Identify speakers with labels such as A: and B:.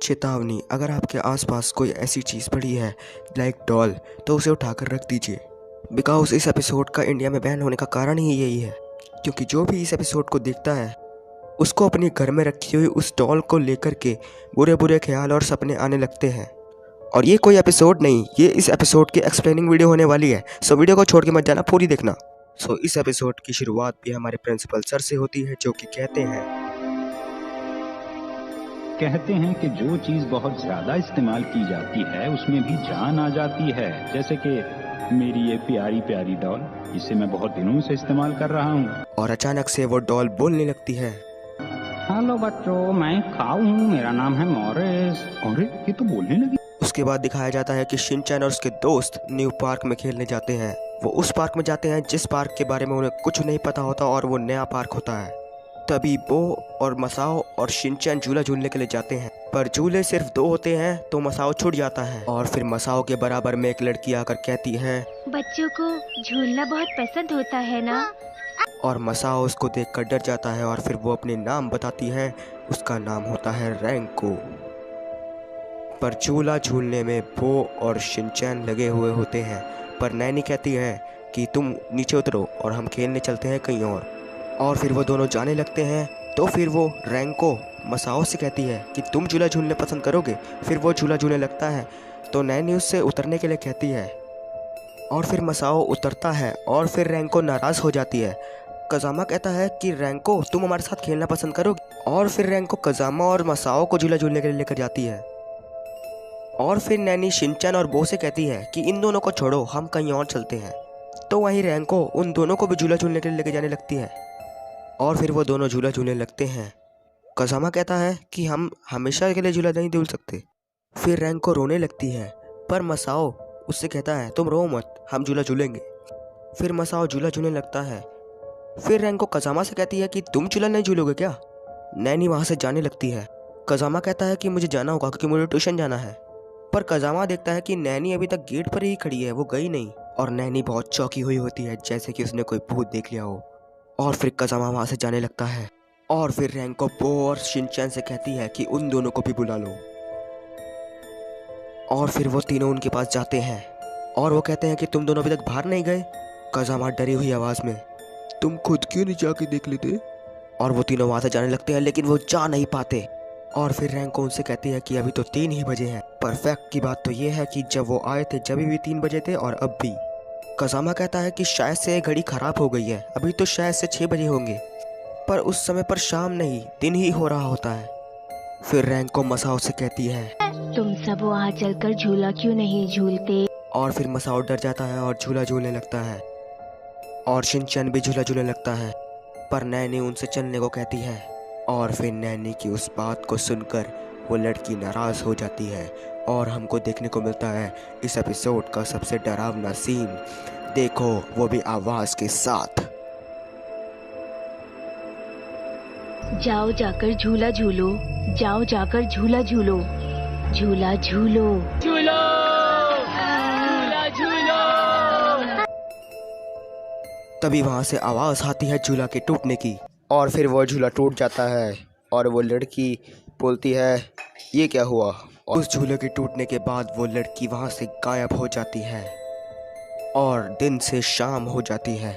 A: चेतावनी, अगर आपके आसपास कोई ऐसी चीज़ पड़ी है लाइक डॉल, तो उसे उठाकर रख दीजिए। बिकॉज इस एपिसोड का इंडिया में बैन होने का कारण ही यही है, क्योंकि जो भी इस एपिसोड को देखता है उसको अपने घर में रखी हुई उस डॉल को लेकर के बुरे बुरे ख्याल और सपने आने लगते हैं। और ये कोई एपिसोड नहीं, ये इस एपिसोड की एक्सप्लेनिंग वीडियो होने वाली है। सो वीडियो को छोड़ के मत जाना, पूरी देखना। सो इस एपिसोड की शुरुआत भी हमारे प्रिंसिपल सर से होती है, जो कि
B: कहते हैं कि जो चीज बहुत ज्यादा इस्तेमाल की जाती है उसमें भी जान आ जाती है। जैसे कि मेरी ये प्यारी प्यारी डॉल, इसे मैं बहुत दिनों से इस्तेमाल कर रहा हूँ।
A: और अचानक से वो डॉल बोलने लगती है।
B: हेलो बच्चों, मैं खाऊ हूँ, मेरा नाम है मॉरिस। अरे ये तो बोलने लगी।
A: उसके बाद दिखाया जाता है कि शिनचैन और उसके दोस्त न्यू पार्क में खेलने जाते हैं। वो उस पार्क में जाते हैं जिस पार्क के बारे में उन्हें कुछ नहीं पता होता, और वो नया पार्क होता है। तभी बो और मसाओ और शिनचैन झूला झूलने के लिए जाते हैं, पर झूले सिर्फ 2 होते हैं, तो मसाओ छूट जाता है। और फिर मसाओ के बराबर में एक लड़की आकर कहती है,
C: बच्चों को झूलना बहुत पसंद होता है ना?
A: और मसाओ उसको देखकर डर जाता है और फिर वो अपने नाम बताती है। उसका नाम होता है रैंको। पर झूला झूलने में बो और शिनचैन लगे हुए होते हैं, पर नैनी कहती है कि तुम नीचे उतरो और हम खेलने चलते हैं कहीं और फिर वो दोनों जाने लगते हैं। तो फिर वो रैंको मसाओ से कहती है कि तुम झूला झूलने पसंद करोगे। फिर वो झूला झूलने लगता है, तो नैनी उससे उतरने के लिए कहती है, और फिर मसाओ उतरता है और फिर रैंको नाराज़ हो जाती है। कजामा कहता है कि रैंको तुम हमारे साथ खेलना पसंद करोगे, और फिर रैंको कजामा और मसाओ को झूला झूलने के लिए लेकर जाती है। और फिर नैनी शिनचैन और बो से कहती है कि इन दोनों को छोड़ो, हम कहीं और चलते हैं। तो वहीं रैंको उन दोनों को भी झूला झूलने के लिए लेकर जाने लगती है, और फिर वो दोनों झूला झूलने लगते हैं। कजामा कहता है कि हम हमेशा के लिए झूला नहीं झूल सकते। फिर रैंको रोने लगती है, पर मसाओ उससे कहता है तुम रो मत, हम झूला झूलेंगे। फिर मसाओ झूला झूलने लगता है। फिर रैंको कजामा से कहती है कि तुम झूला नहीं झूलोगे क्या? नैनी वहाँ से जाने लगती है। कजामा कहता है कि मुझे जाना होगा क्योंकि मुझे ट्यूशन जाना है। पर कजामा देखता है कि नैनी अभी तक गेट पर ही खड़ी है, वो गई नहीं। और नैनी बहुत चौंकी हुई होती है, जैसे कि उसने कोई भूत देख लिया हो। और फिर कजामा वहाँ से जाने लगता है, और फिर रैंको बो और शिनचैन से कहती है कि उन दोनों को भी बुला लो। और फिर वो तीनों उनके पास जाते हैं, और वो कहते हैं कि तुम दोनों अभी तक बाहर नहीं गए? कजामा डरी हुई आवाज़ में, तुम खुद क्यों नहीं जाके देख लेते? और वो तीनों वहाँ से जाने लगते हैं, लेकिन वो जा नहीं पाते। और फिर रैंको उनसे कहती है कि अभी तो 3 ही बजे हैं। परफेक्ट की बात तो ये है कि जब वो आए थे जब भी 3 बजे थे, और अब भी। कजामा कहता है कि शायद से घड़ी खराब हो गई है, अभी तो शायद से 6 बजे होंगे। पर उस समय पर शाम नहीं, दिन ही हो रहा होता है। फिर रैंको मसाओ से कहती है,
C: तुम सब वहाँ चलकर झूला क्यों नहीं झूलते?
A: और फिर मसाओ डर जाता है और झूला झूलने लगता है। और शिनचैन भी झूला झूलने लगता है, पर नैनी उनसे चलने को कहती है। और फिर नैनी की उस बात को सुनकर वो लड़की नाराज़ हो जाती है, और हमको देखने को मिलता है इस एपिसोड का सबसे डरावना सीन। देखो, वो भी आवाज़ के साथ।
C: जाओ जाकर झूला झूलो, जाओ जाकर झूला झूलो, झूला झूलो, झूलो, झूला झूलो।
A: तभी वहाँ से आवाज़ आती है झूला के टूटने की, और फिर वो झूला टूट जाता है, और वो लड़की बोलती है ये क्या हुआ? और उस झूले के टूटने के बाद वो लड़की वहाँ से गायब हो जाती है, और दिन से शाम हो जाती है।